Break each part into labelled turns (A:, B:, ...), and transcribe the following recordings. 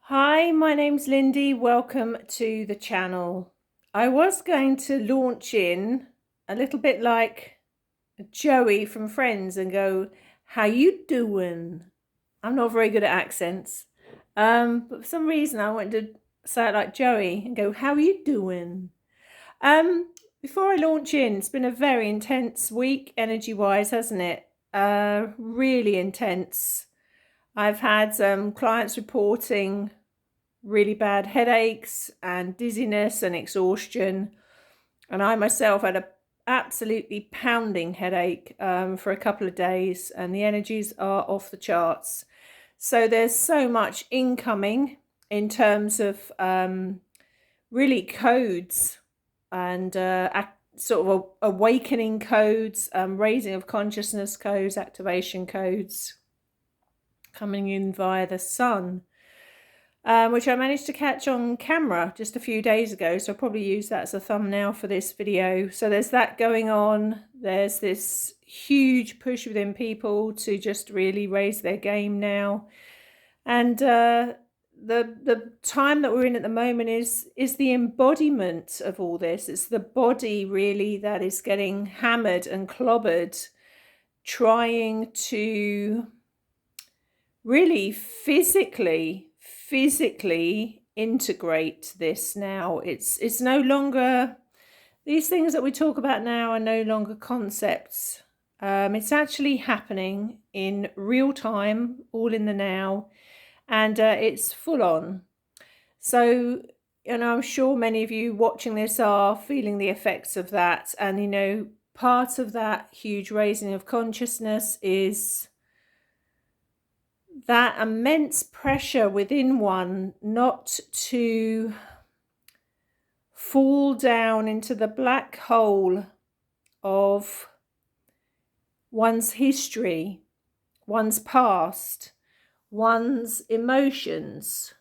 A: Hi, my name's Lindy. Welcome to the channel. I was going to launch in a little bit like Joey from Friends and go, "How you doing?" I'm not very good at accents, but for some reason I wanted to say it like Joey and go, "How you doing?" Um, Before I launch in, it's been a very intense week energy-wise, hasn't it? Really intense. I've had some clients reporting really bad headaches and dizziness and exhaustion. And I myself had a absolutely pounding headache for a couple of days, and the energies are off the charts. So there's so much incoming in terms of really codes and sort of awakening codes, raising of consciousness codes, activation codes coming in via the sun. Which I managed to catch on camera just a few days ago, so I'll probably use that as a thumbnail for this video. So there's that going on. There's this huge push within people to just really raise their game now. And the time that we're in at the moment is the embodiment of all this. It's the body really that is getting hammered and clobbered, trying to really physically integrate this now. It's no longer, these things that we talk about now are no longer concepts. It's actually happening in real time, all in the now, and it's full on. So, I'm sure many of you watching this are feeling the effects of that. And, part of that huge raising of consciousness is that immense pressure within one not to fall down into the black hole of one's history, one's past, one's emotions,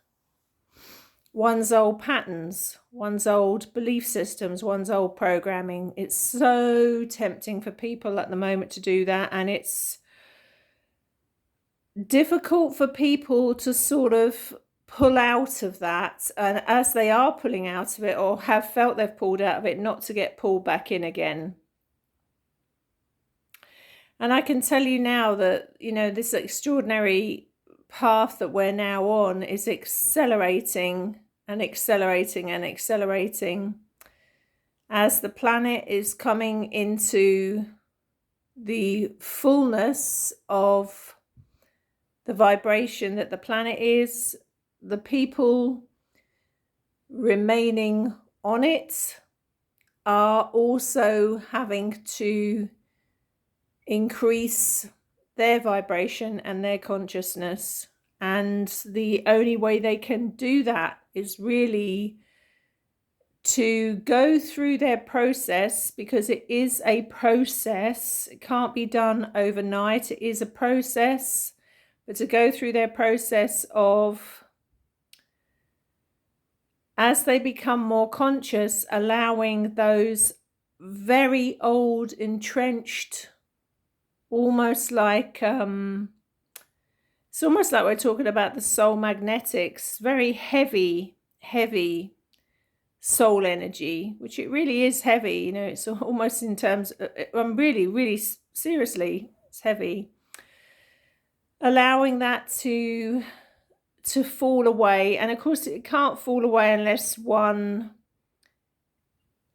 A: one's old patterns, one's old belief systems, one's old programming. It's so tempting for people at the moment to do that, and it's difficult for people to sort of pull out of that, and as they are pulling out of it or have felt they've pulled out of it, not to get pulled back in again. And I can tell you now that this extraordinary path that we're now on is accelerating and accelerating and accelerating as the planet is coming into the fullness of the vibration that the planet is. The people remaining on it are also having to increase their vibration and their consciousness. And the only way they can do that is really to go through their process, because it is a process. It can't be done overnight. It is a process. But to go through their process of, as they become more conscious, allowing those very old, entrenched, almost like, it's almost like we're talking about the soul magnetics, very heavy soul energy, which it really is heavy. It's almost in terms of, really seriously, it's heavy. Allowing that to fall away. And of course it can't fall away unless one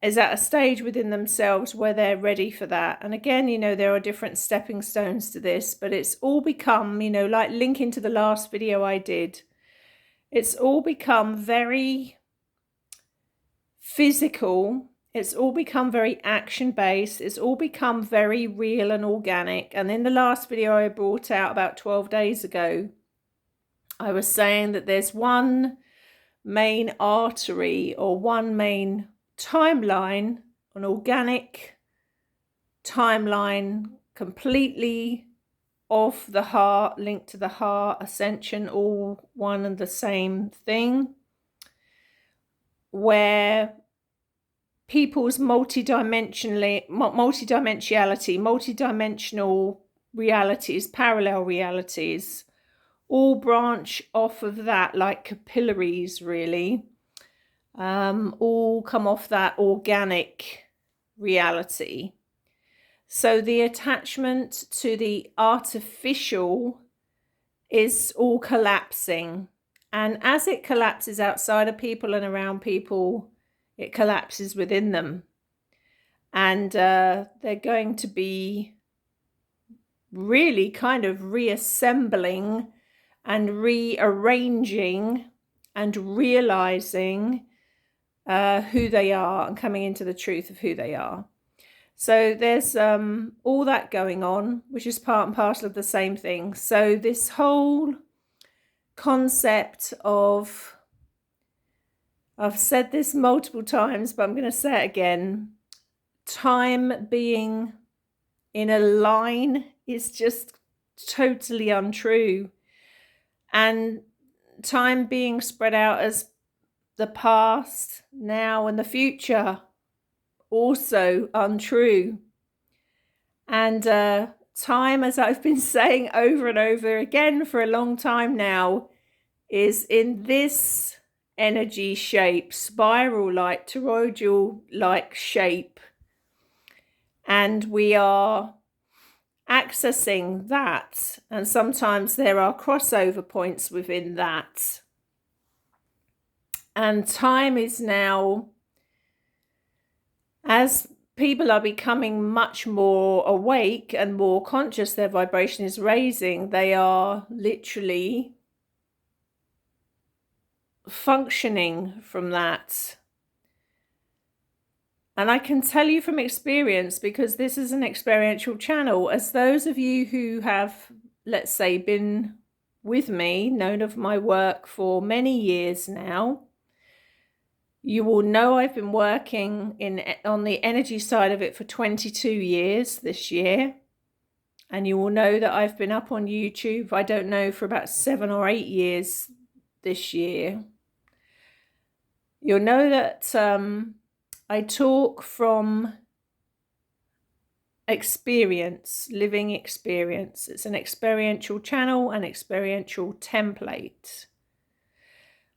A: is at a stage within themselves where they're ready for that. And again, there are different stepping stones to this, but it's all become, like linking to the last video I did, it's all become very physical. It's all become very action-based. It's all become very real and organic. And in the last video I brought out about 12 days ago, I was saying that there's one main artery or one main timeline, an organic timeline, completely of the heart, linked to the heart, ascension, all one and the same thing, where people's multidimensionality, multidimensional realities, parallel realities, all branch off of that like capillaries, really. All come off that organic reality. So the attachment to the artificial is all collapsing. And as it collapses outside of people and around people, it collapses within them. And they're going to be really kind of reassembling and rearranging and realizing who they are and coming into the truth of who they are. So there's all that going on, which is part and parcel of the same thing. So this whole concept of, I've said this multiple times, but I'm going to say it again, time being in a line is just totally untrue. And time being spread out as the past, now, and the future, also untrue. And time, as I've been saying over and over again for a long time now, is in this energy shape, spiral-like, toroidal-like shape. And we are accessing that. And sometimes there are crossover points within that. And time is now, as people are becoming much more awake and more conscious, their vibration is raising, they are literally functioning from that. And I can tell you from experience, because this is an experiential channel, as those of you who have, let's say, been with me, known of my work for many years now, you will know I've been working on the energy side of it for 22 years this year. And you will know that I've been up on YouTube, I don't know, for about 7 or 8 years this year. You'll know that I talk from experience, living experience. It's an experiential channel, an experiential template.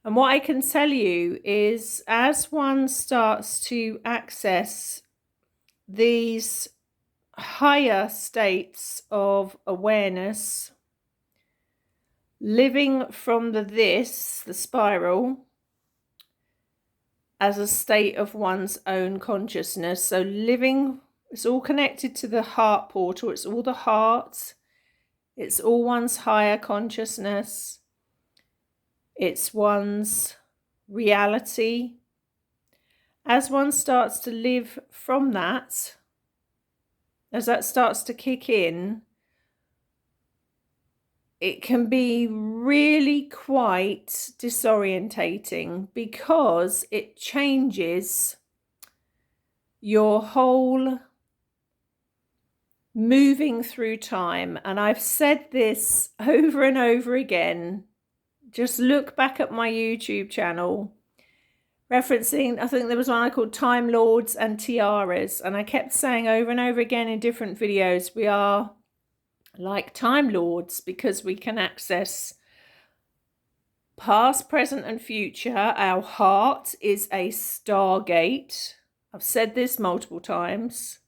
A: And what I can tell you is, as one starts to access these higher states of awareness, living from the spiral, as a state of one's own consciousness. So living, it's all connected to the heart portal. It's all the heart. It's all one's higher consciousness. It's one's reality. As one starts to live from that, as that starts to kick in, it can be really quite disorientating, because it changes your whole moving through time. And I've said this over and over again. Just look back at my YouTube channel, referencing, I think there was one I called Time Lords and Tiaras. And I kept saying over and over again in different videos, we are like Time Lords, because we can access past, present, and future. Our heart is a stargate. I've said this multiple times.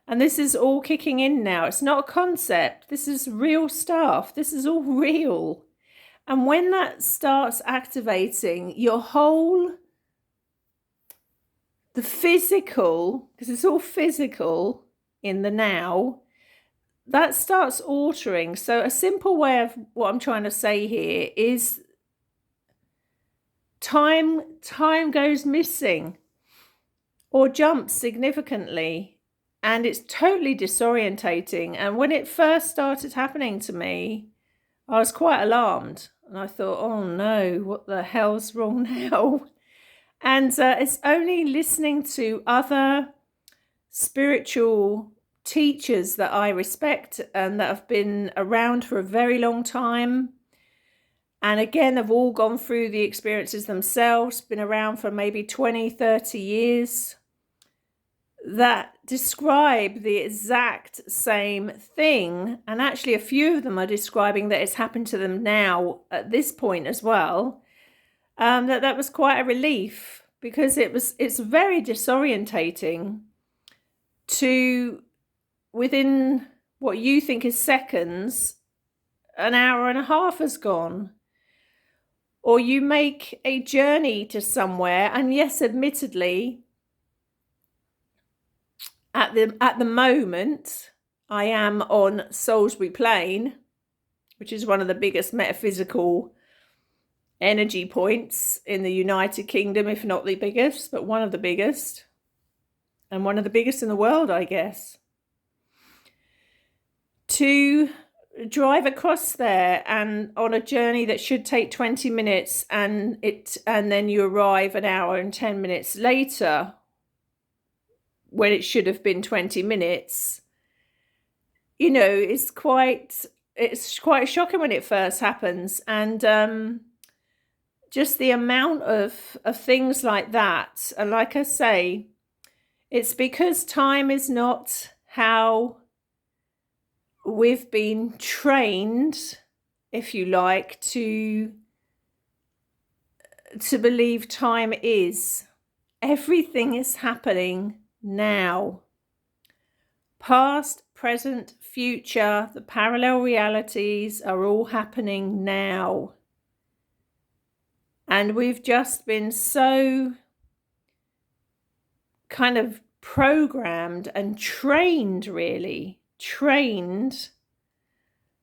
A: And this is all kicking in now. It's not a concept. This is real stuff. This is all real. And when that starts activating your whole, the physical, because it's all physical in the now, that starts altering. So a simple way of what I'm trying to say here is time goes missing or jumps significantly, and it's totally disorientating. And when it first started happening to me, I was quite alarmed, and I thought, oh no, what the hell's wrong now? And it's only listening to other spiritual teachers that I respect and that have been around for a very long time, and again have all gone through the experiences themselves, been around for maybe 20, 30 years, that describe the exact same thing, and actually a few of them are describing that it's happened to them now at this point as well. That was quite a relief, because it's very disorientating to, within what you think is seconds, an hour and a half has gone. Or you make a journey to somewhere, and yes, admittedly, at the moment, I am on Salisbury Plain, which is one of the biggest metaphysical energy points in the United Kingdom, if not the biggest, but one of the biggest, and one of the biggest in the world, I guess. To drive across there and on a journey that should take 20 minutes, and then you arrive an hour and 10 minutes later when it should have been 20 minutes, you know, it's quite shocking when it first happens. And just the amount of things like that. And like I say, it's because time is not how we've been trained, if you like, to believe time is. Everything is happening now. Past, present, future, the parallel realities are all happening now. And we've just been so kind of programmed and trained, really, trained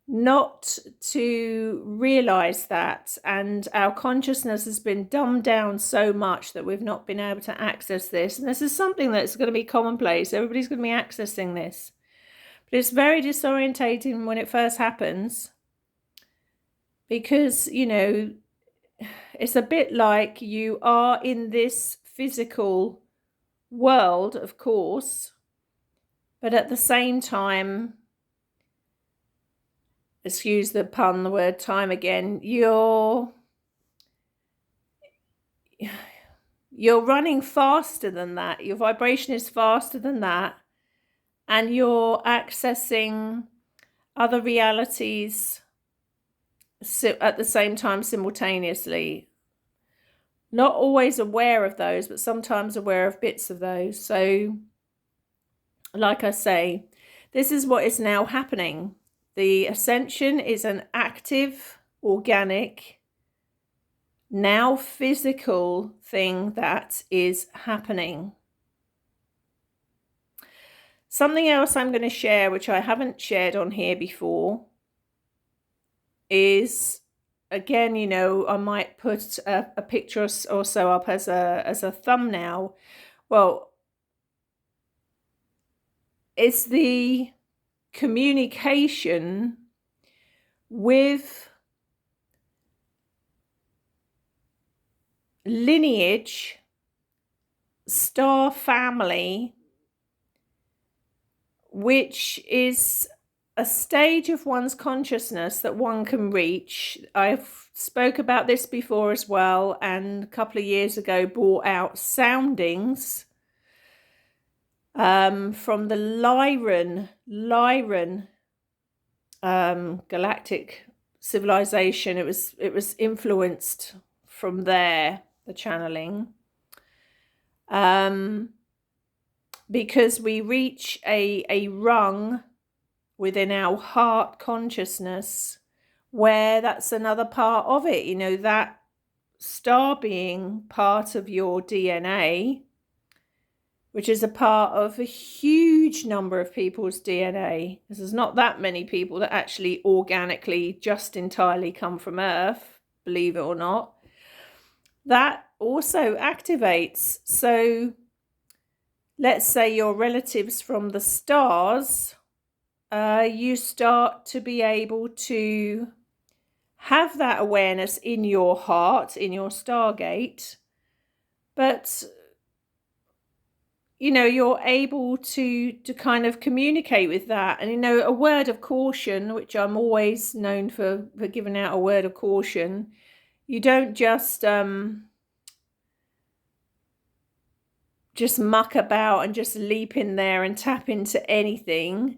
A: not to realize that. And our consciousness has been dumbed down so much that we've not been able to access this. And this is something that's going to be commonplace. Everybody's going to be accessing this. But it's very disorientating when it first happens, because, you know, it's a bit like you are in this physical world, of course, but at the same time, excuse the pun, the word time again, you're running faster than that. Your vibration is faster than that, and you're accessing other realities at the same time, simultaneously. Not always aware of those, but sometimes aware of bits of those. So, like I say, this is what is now happening. The ascension is an active, organic, now physical thing that is happening. Something else I'm going to share, which I haven't shared on here before, is, again, you know, I might put a picture or so up as a thumbnail. Well, it's the communication with lineage, star family, which is a stage of one's consciousness that one can reach. I've spoke about this before as well, and a couple of years ago brought out soundings from the Lyran galactic civilization. It was influenced from there, the channeling, because we reach a rung within our heart consciousness where that's another part of it, you know, that star being part of your DNA, which is a part of a huge number of people's DNA. There's not that many people that actually organically just entirely come from Earth, believe it or not. That also activates. So let's say your relatives from the stars, you start to be able to have that awareness in your heart, in your stargate, but you know, you're able to kind of communicate with that. And, you know, a word of caution, which I'm always known for giving out a word of caution. You don't just just muck about and just leap in there and tap into anything.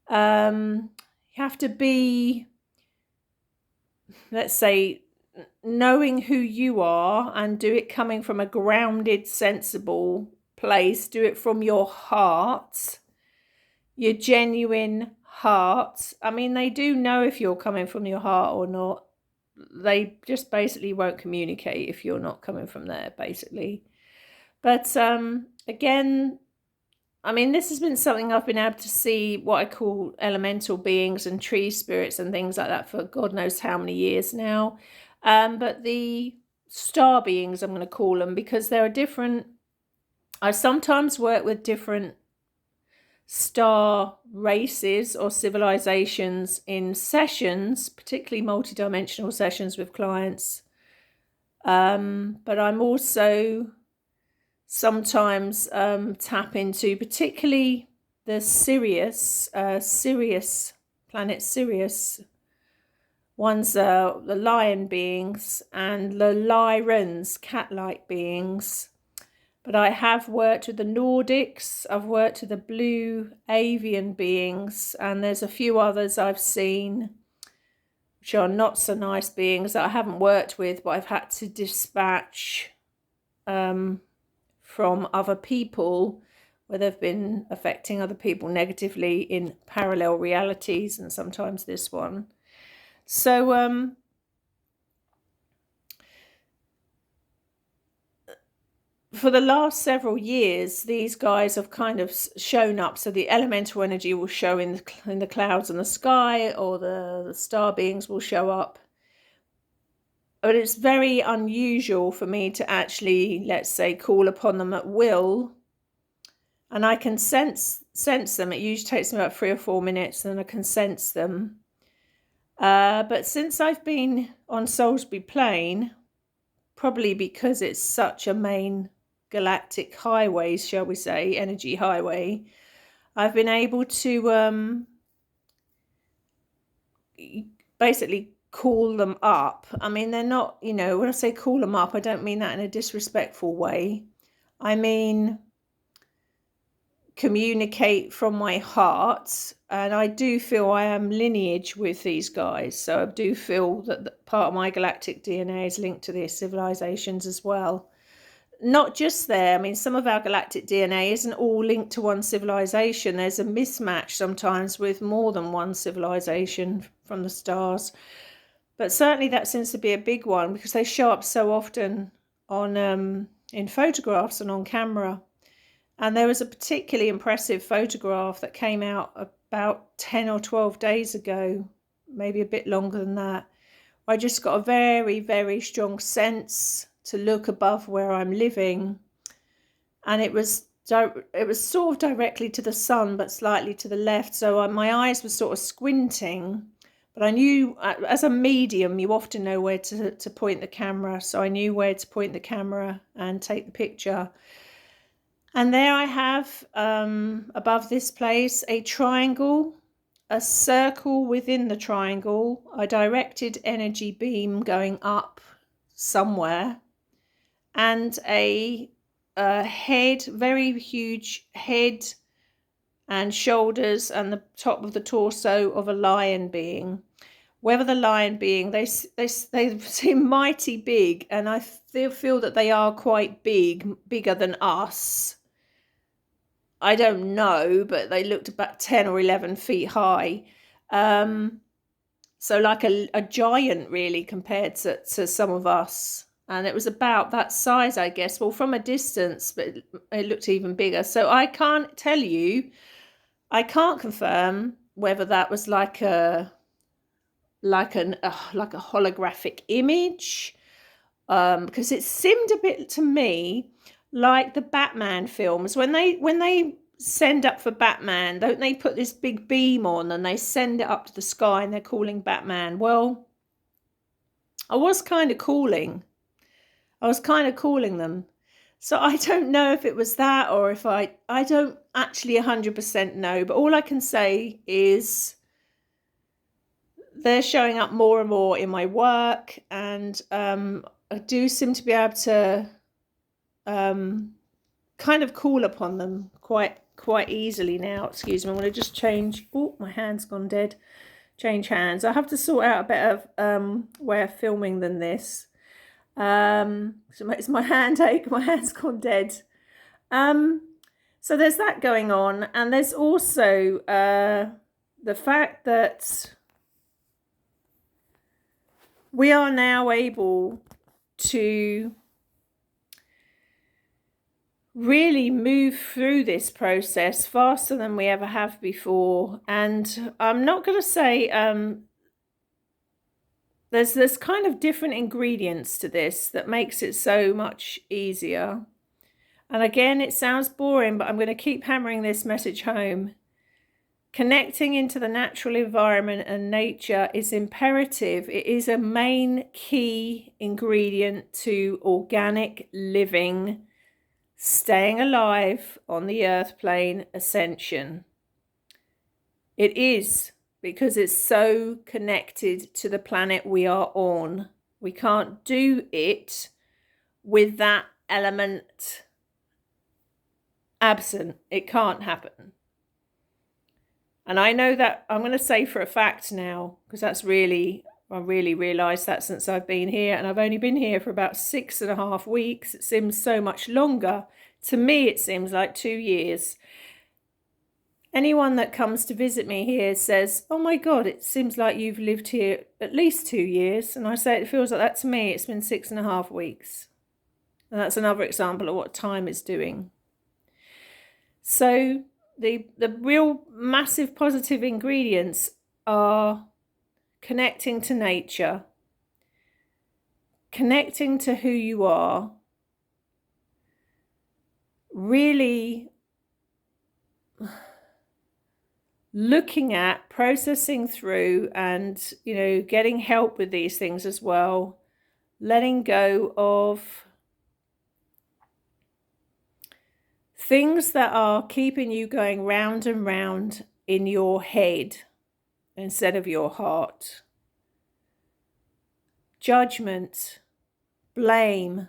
A: You have to be, let's say, knowing who you are, and do it coming from a grounded, sensible place. Do it from your heart, your genuine heart. I mean, they do know if you're coming from your heart or not. They just basically won't communicate if you're not coming from there, basically. But again, I mean, this has been something I've been able to see, what I call elemental beings and tree spirits and things like that, for God knows how many years now. But the star beings, I'm going to call them, because there are different. I sometimes work with different star races or civilizations in sessions, particularly multidimensional sessions with clients. But I'm also sometimes tap into particularly the Sirius, planet Sirius. One's the lion beings and the Lyrans, cat-like beings. But I have worked with the Nordics, I've worked with the blue avian beings, and there's a few others I've seen which are not so nice beings that I haven't worked with, but I've had to dispatch from other people, where they've been affecting other people negatively in parallel realities, and sometimes this one. So for the last several years, these guys have kind of shown up. So the elemental energy will show in the clouds and the sky, or the star beings will show up. But it's very unusual for me to actually, let's say, call upon them at will. And I can sense them. It usually takes me about 3 or 4 minutes, and I can sense them. But since I've been on Salisbury Plain, probably because it's such a main galactic highway, shall we say, energy highway, I've been able to basically call them up. I mean, they're not, when I say call them up, I don't mean that in a disrespectful way. I mean communicate from my heart, and I do feel I am lineage with these guys, so I do feel that part of my galactic DNA is linked to their civilizations as well. Not just there. I mean, some of our galactic DNA isn't all linked to one civilization. There's a mismatch sometimes with more than one civilization from the stars. But certainly that seems to be a big one, because they show up so often on in photographs and on camera. And there was a particularly impressive photograph that came out about 10 or 12 days ago, maybe a bit longer than that. I just got a very, very strong sense to look above where I'm living, and it was sort of directly to the sun, but slightly to the left. So my eyes were sort of squinting, but I knew, as a medium, you often know where to point the camera. So I knew where to point the camera and take the picture. And there I have, above this place, a triangle, a circle within the triangle, a directed energy beam going up somewhere, and a head, very huge head and shoulders, and the top of the torso of a lion being. Whether the lion being, they seem mighty big, and I feel that they are quite bigger than us. I don't know, but they looked about 10 or 11 feet high. So like a giant, really, compared to some of us. And it was about that size, I guess. Well, from a distance, but it looked even bigger. So I can't tell you, I can't confirm whether that was like a holographic image, because it seemed a bit to me like the Batman films. When they send up for Batman, don't they put this big beam on and they send it up to the sky and they're calling Batman? Well, I was kind of calling them. So I don't know if it was that, or if I don't actually 100% know, but all I can say is they're showing up more and more in my work, and I do seem to be able to kind of call upon them quite easily now. Excuse me, I'm going to just change. Oh, my hand's gone dead. Change hands. I have to sort out a better way of filming than this. So it's my hand ache. My hand's gone dead. So there's that going on, and there's also the fact that we are now able to really move through this process faster than we ever have before. And I'm not going to say there's kind of different ingredients to this that makes it so much easier. And again, it sounds boring, but I'm going to keep hammering this message home. Connecting into the natural environment and nature is imperative. It is a main key ingredient to organic living, staying alive on the earth plane ascension. It is, because it's so connected to the planet we are on. We can't do it with that element absent. It can't happen. And I know that, I'm going to say for a fact now, because I really realised that since I've been here, and I've only been here for about 6.5 weeks. It seems so much longer. To me, it seems like 2 years. Anyone that comes to visit me here says, oh my God, it seems like you've lived here at least 2 years. And I say, it feels like that to me. It's been 6.5 weeks. And that's another example of what time is doing. So the real massive positive ingredients are connecting to nature, connecting to who you are, really looking at, processing through, and, you know, getting help with these things as well, letting go of things that are keeping you going round and round in your head instead of your heart. Judgment, blame,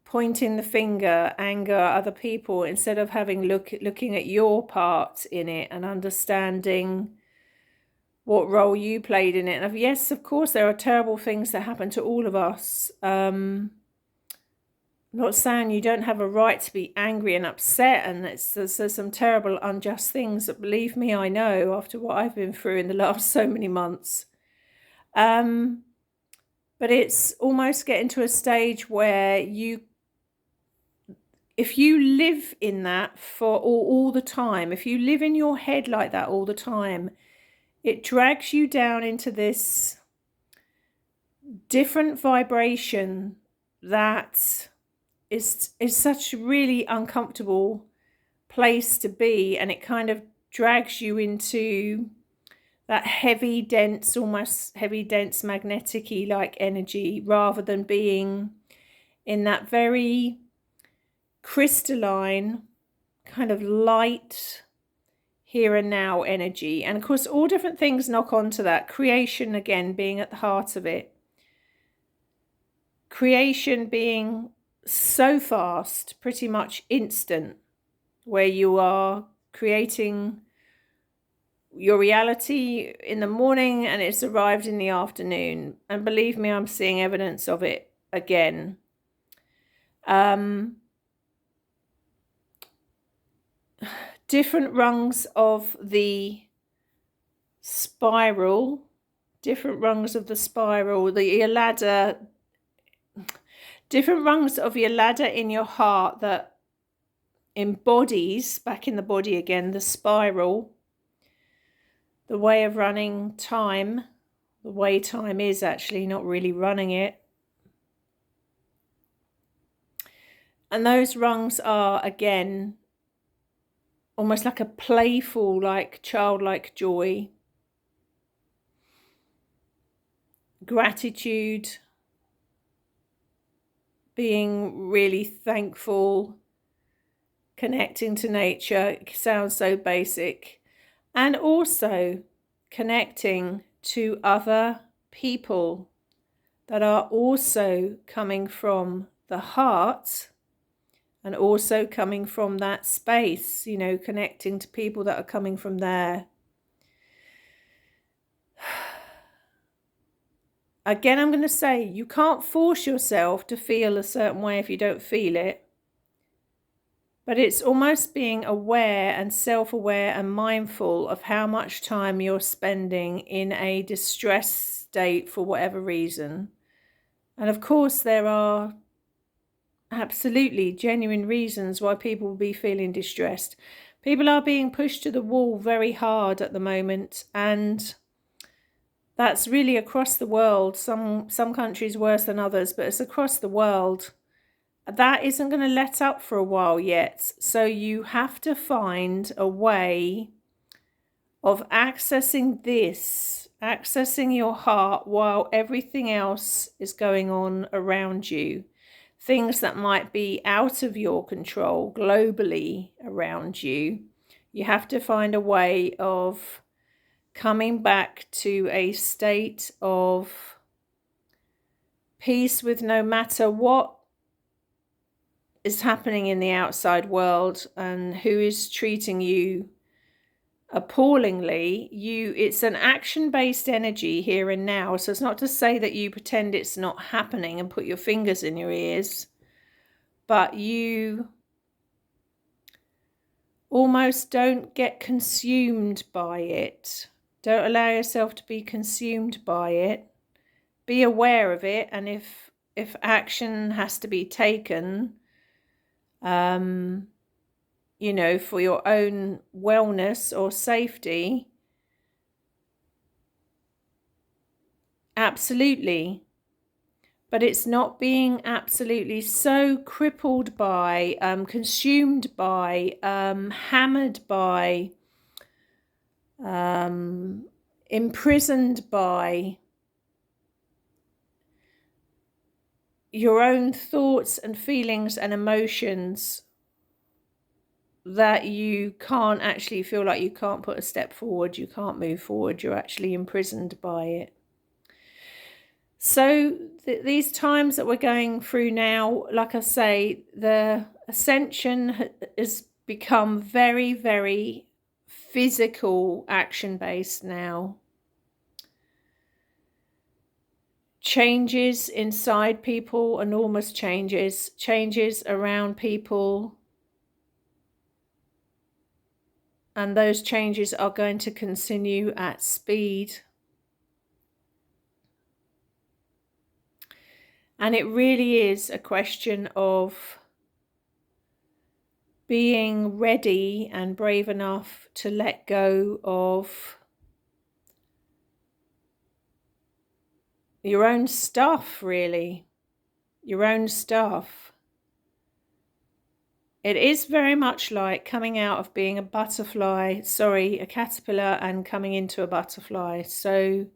A: pointing the finger, anger at other people, instead of looking at your part in it and understanding what role you played in it. And yes, of course, there are terrible things that happen to all of us. I'm not saying you don't have a right to be angry and upset, and there's some terrible, unjust things that, believe me, I know after what I've been through in the last so many months. But it's almost getting to a stage where if you live in that for all the time, if you live in your head like that all the time, it drags you down into this different vibration that is such a really uncomfortable place to be, and it kind of drags you into that heavy, dense, almost heavy, dense, magnetic-y like energy, rather than being in that very crystalline, kind of light, here and now energy. And of course, all different things knock onto that. Creation, again, being at the heart of it. Creation being so fast, pretty much instant, where you are creating your reality in the morning and it's arrived in the afternoon. And believe me, I'm seeing evidence of it again. Different rungs of the spiral, your ladder, different rungs of your ladder in your heart that embodies, back in the body again, the spiral, the way of running time, the way time is actually, not really running it. And those rungs are, again, almost like a playful, like childlike joy, gratitude, being really thankful, connecting to nature. It sounds so basic. And also connecting to other people that are also coming from the heart and also coming from that space, you know, connecting to people that are coming from there. Again, I'm going to say you can't force yourself to feel a certain way if you don't feel it. But it's almost being aware and self-aware and mindful of how much time you're spending in a distressed state for whatever reason. And of course, there are absolutely genuine reasons why people will be feeling distressed. People are being pushed to the wall very hard at the moment, and that's really across the world. Some countries worse than others, but it's across the world. That isn't going to let up for a while yet. So you have to find a way of accessing this, accessing your heart while everything else is going on around you. Things that might be out of your control globally around you. You have to find a way of coming back to a state of peace with no matter what is happening in the outside world and who is treating you appallingly. It's an action-based energy here and now. So it's not to say that you pretend it's not happening and put your fingers in your ears, but you almost don't get consumed by it. Don't allow yourself to be consumed by it. Be aware of it, and if action has to be taken, you know, for your own wellness or safety, absolutely. But it's not being absolutely so crippled by, consumed by, hammered by, imprisoned by your own thoughts and feelings and emotions that you can't actually feel like you can't put a step forward, you can't move forward, you're actually imprisoned by it. So these times that we're going through now, like I say, the ascension has become very, very physical, action-based now. Changes inside people, enormous changes around people. And those changes are going to continue at speed. And it really is a question of being ready and brave enough to let go of your own stuff, really. Your own stuff. It is very much like coming out of being a caterpillar, and coming into a butterfly. So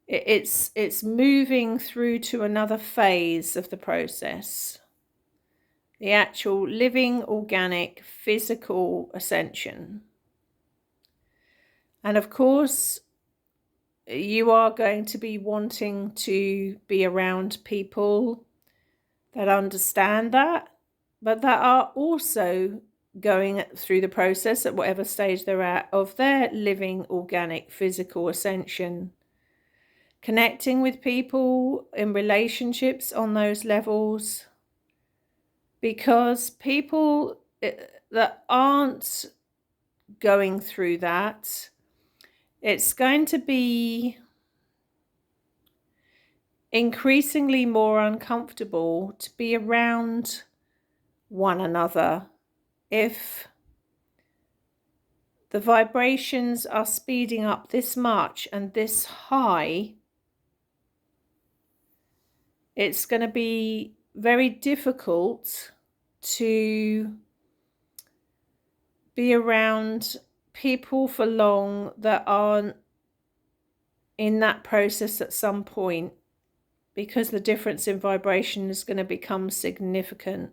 A: it's moving through to another phase of the process. The actual living, organic, physical ascension. And of course, you are going to be wanting to be around people that understand that, but that are also going through the process at whatever stage they're at of their living, organic, physical ascension. Connecting with people in relationships on those levels. Because people that aren't going through that, it's going to be increasingly more uncomfortable to be around one another if the vibrations are speeding up this much and this high. It's going to be very difficult to be around people for long that aren't in that process at some point, because the difference in vibration is going to become significant.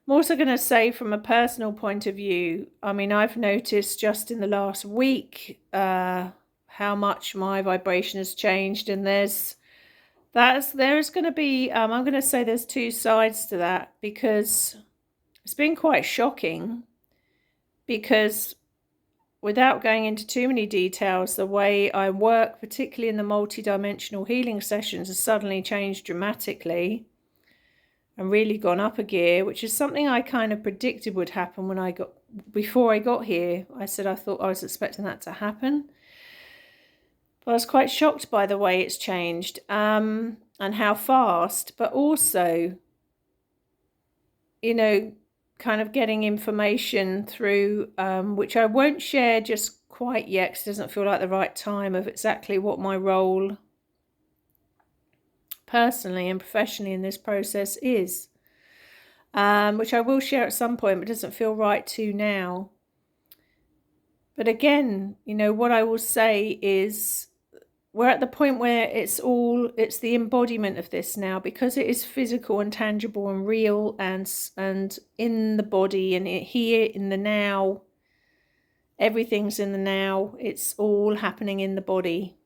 A: I'm also going to say, from a personal point of view, I mean, I've noticed just in the last week how much my vibration has changed, and there's There's going to be, I'm going to say there's two sides to that, because it's been quite shocking, because without going into too many details, the way I work, particularly in the multidimensional healing sessions, has suddenly changed dramatically and really gone up a gear, which is something I kind of predicted would happen before I got here. I said I thought I was expecting that to happen. But I was quite shocked by the way it's changed, and how fast, but also, kind of getting information through, which I won't share just quite yet, because it doesn't feel like the right time, of exactly what my role personally and professionally in this process is, which I will share at some point, but doesn't feel right to now. But again, what I will say is, we're at the point where it's the embodiment of this now, because it is physical and tangible and real and in the body, and here in the now. Everything's in the now. It's all happening in the body.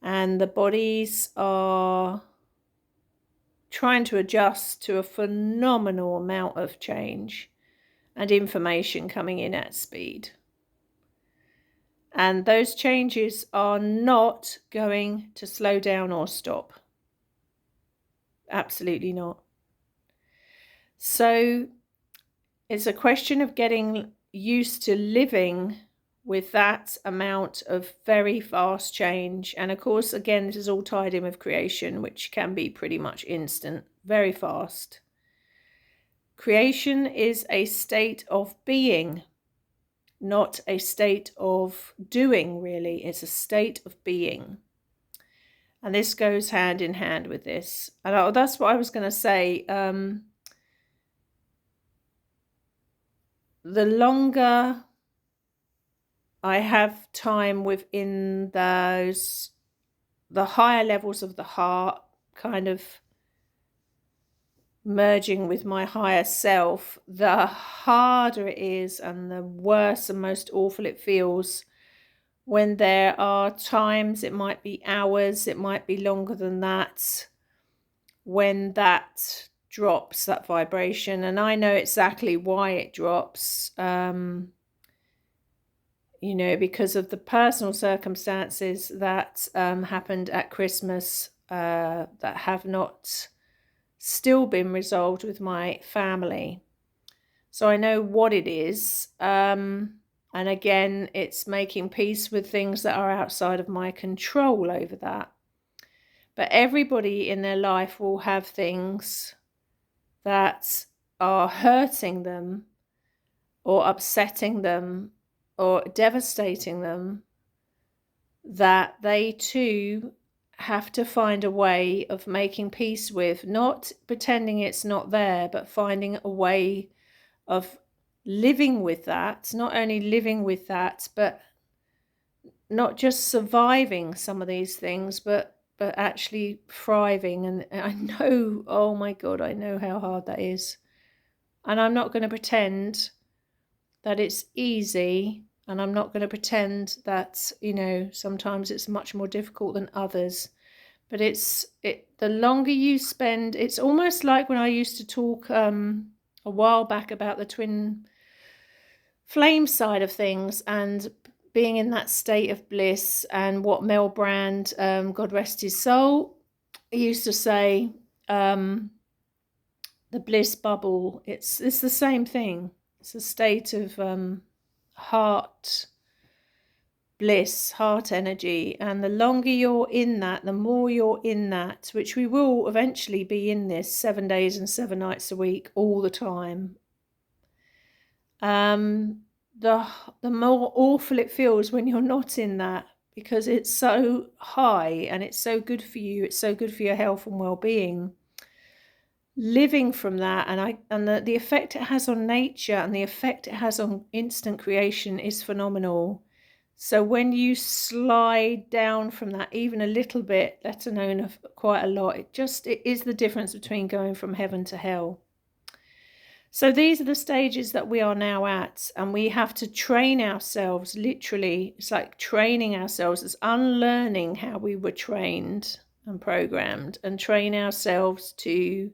A: And the bodies are trying to adjust to a phenomenal amount of change and information coming in at speed. And those changes are not going to slow down or stop. Absolutely not. So it's a question of getting used to living with that amount of very fast change. And of course, again, this is all tied in with creation, which can be pretty much instant, very fast. Creation is a state of being, not a state of doing, really. It's a state of being. And this goes hand in hand with this. And that's what I was going to say. The longer I have time within the higher levels of the heart, kind of merging with my higher self, the harder it is and the worse and most awful it feels when there are times, it might be hours, it might be longer than that, when that drops, that vibration. And I know exactly why it drops, because of the personal circumstances that happened at Christmas, that have not still been resolved with my family. So I know what it is. And again, it's making peace with things that are outside of my control over that. But everybody in their life will have things that are hurting them or upsetting them or devastating them, that they too have to find a way of making peace with, not pretending it's not there, but finding a way of living with that, not only living with that, but not just surviving some of these things, but actually thriving. And I know, oh my God, I know how hard that is. And I'm not going to pretend that it's easy, and I'm not going to pretend that, sometimes it's much more difficult than others. But the longer you spend, it's almost like when I used to talk a while back about the twin flame side of things and being in that state of bliss, and what Mel Brand, God rest his soul, he used to say, the bliss bubble. It's the same thing. It's a state of heart bliss, heart energy. And the longer you're in that, the more you're in that, which we will eventually be in this 7 days and 7 nights a week, all the time. The more awful it feels when you're not in that, because it's so high and it's so good for you. It's so good for your health and well-being. Living from that, and the effect it has on nature and the effect it has on instant creation is phenomenal. So when you slide down from that even a little bit, let alone quite a lot, it is the difference between going from heaven to hell. So these are the stages that we are now at, and we have to train ourselves, literally. It's like training ourselves. It's unlearning how we were trained. and programmed, and train ourselves to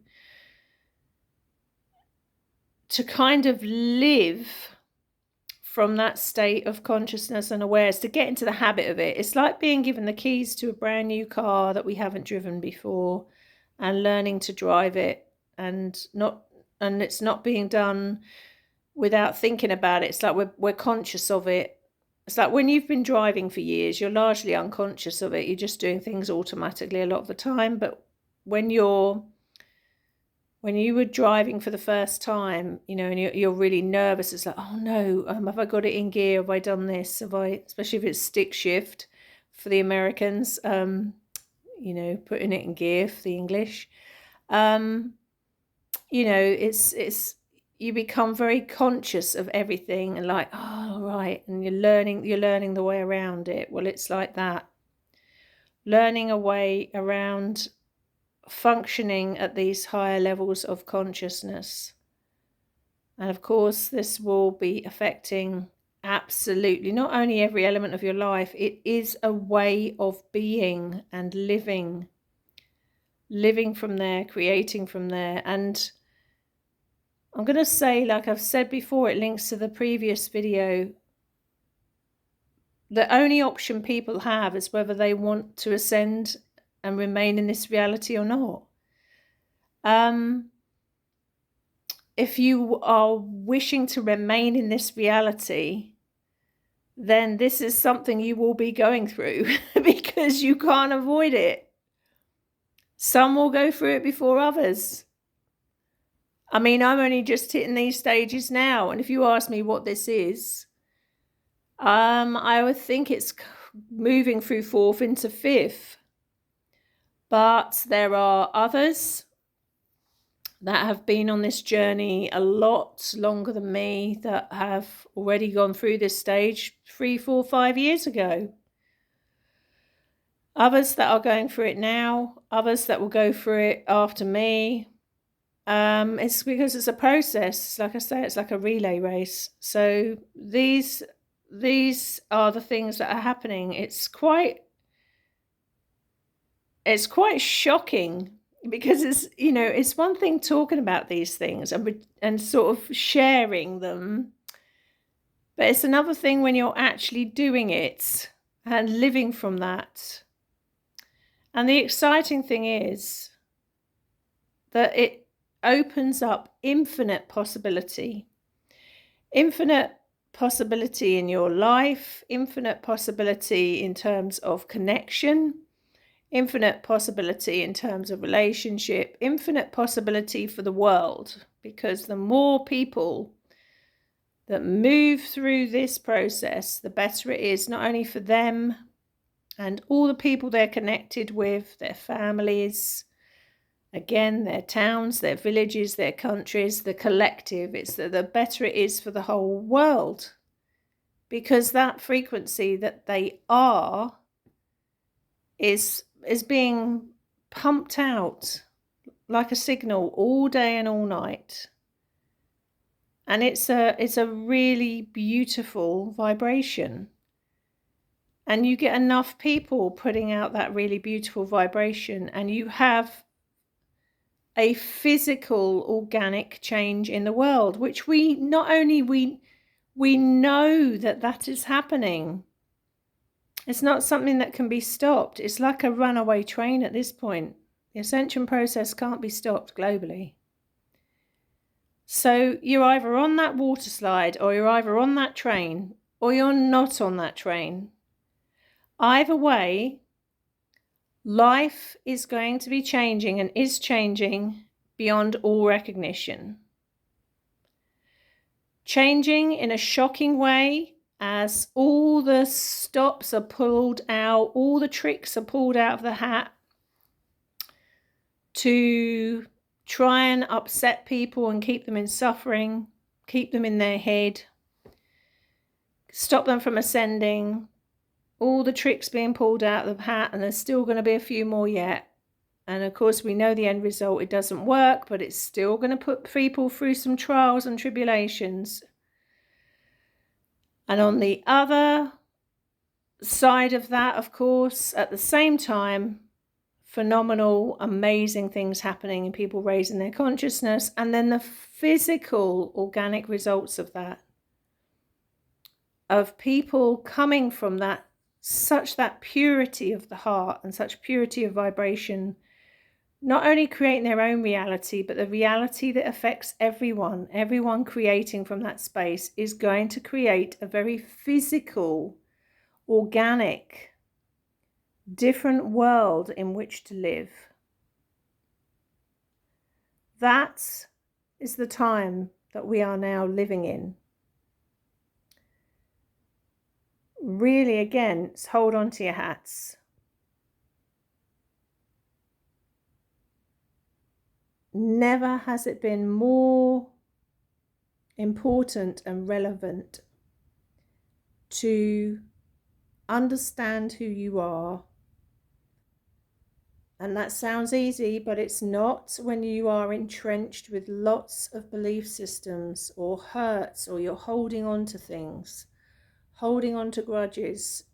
A: kind of live from that state of consciousness and awareness, to get into the habit of it. It's like being given the keys to a brand new car that we haven't driven before, and learning to drive it, and it's not being done without thinking about it. It's like we're conscious of it. It's like when you've been driving for years, you're largely unconscious of it. You're just doing things automatically a lot of the time. But when you were driving for the first time, you know, and you're really nervous, it's like, oh no, have I got it in gear? Have I done this? Especially if it's stick shift for the Americans, you know, putting it in gear for the English. You know, it's you become very conscious of everything, and like, oh right, and you're learning the way around it. Well, it's like that. Learning a way around functioning at these higher levels of consciousness. And of course, this will be affecting absolutely not only every element of your life, it is a way of being and living from there, creating from there. And I'm going to say, like I've said before, it links to the previous video. The only option people have is whether they want to ascend and remain in this reality or not. If you are wishing to remain in this reality, then this is something you will be going through because you can't avoid it. Some will go through it before others. I mean, I'm only just hitting these stages now, and if you ask me what this is, I would think it's moving through fourth into fifth. But there are others that have been on this journey a lot longer than me, that have already gone through this stage 3, 4, 5 years ago. Others that are going through it now, others that will go through it after me. It's because it's a process. Like I say, it's like a relay race. So these are the things that are happening. It's quite shocking, because it's, you know, it's one thing talking about these things and sort of sharing them, but it's another thing when you're actually doing it and living from that. And the exciting thing is that it opens up infinite possibility in your life, infinite possibility in terms of connection, infinite possibility in terms of relationship, infinite possibility for the world, because the more people that move through this process, the better it is, not only for them and all the people they're connected with, their families, again, their towns, their villages, their countries, the collective. It's the better it is for the whole world, because that frequency that they are is being pumped out like a signal all day and all night. And it's a really beautiful vibration. And you get enough people putting out that really beautiful vibration, and you have a physical, organic change in the world, which we know that is happening. It's not something that can be stopped. It's like a runaway train at this point. The ascension process can't be stopped globally. So you're either on that water slide, or you're either on that train, or you're not on that train. Either way, life is going to be changing, and is changing beyond all recognition. Changing in a shocking way, as all the stops are pulled out, all the tricks are pulled out of the hat to try and upset people and keep them in suffering, keep them in their head, stop them from ascending. All the tricks being pulled out of the hat, and there's still going to be a few more yet. And of course, we know the end result, it doesn't work, but it's still going to put people through some trials and tribulations. And on the other side of that, of course, at the same time, phenomenal, amazing things happening and people raising their consciousness, and then the physical, organic results of that, of people coming from that, such that purity of the heart and such purity of vibration, not only creating their own reality, but the reality that affects everyone. Everyone creating from that space is going to create a very physical, organic, different world in which to live. That is the time that we are now living in. Really, again, hold on to your hats. Never has it been more important and relevant to understand who you are. And that sounds easy, but it's not when you are entrenched with lots of belief systems or hurts, or you're holding on to things, holding on to grudges.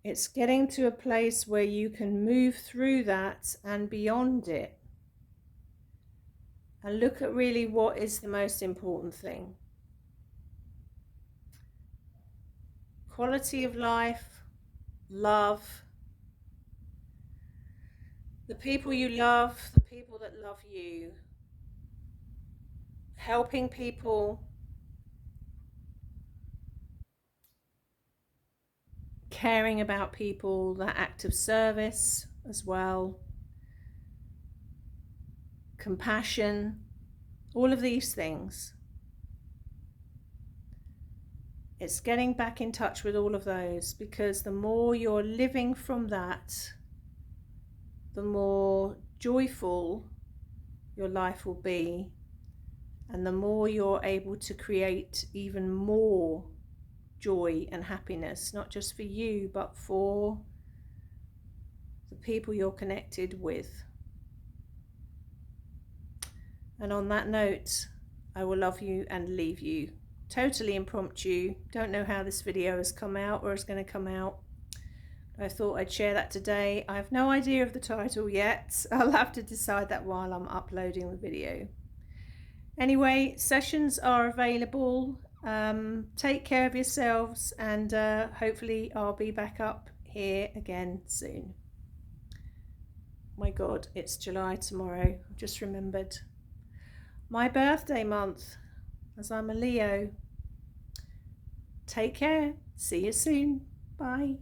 A: It's getting to a place where you can move through that and beyond it and look at really what is the most important thing. Quality of life, love, the people you love, the people that love you, helping people, caring about people, that act of service as well, compassion, all of these things. It's getting back in touch with all of those, because the more you're living from that, the more joyful your life will be, and the more you're able to create even more joy and happiness, not just for you, but for the people you're connected with. And on that note, I will love you and leave you. Totally impromptu. Don't know how this video has come out or is going to come out. I thought I'd share that today. I have no idea of the title yet. I'll have to decide that while I'm uploading the video. Anyway, sessions are available. Take care of yourselves, and hopefully I'll be back up here again soon. My God, it's July tomorrow. I've just remembered. My birthday month, as I'm a Leo. Take care. See you soon. Bye.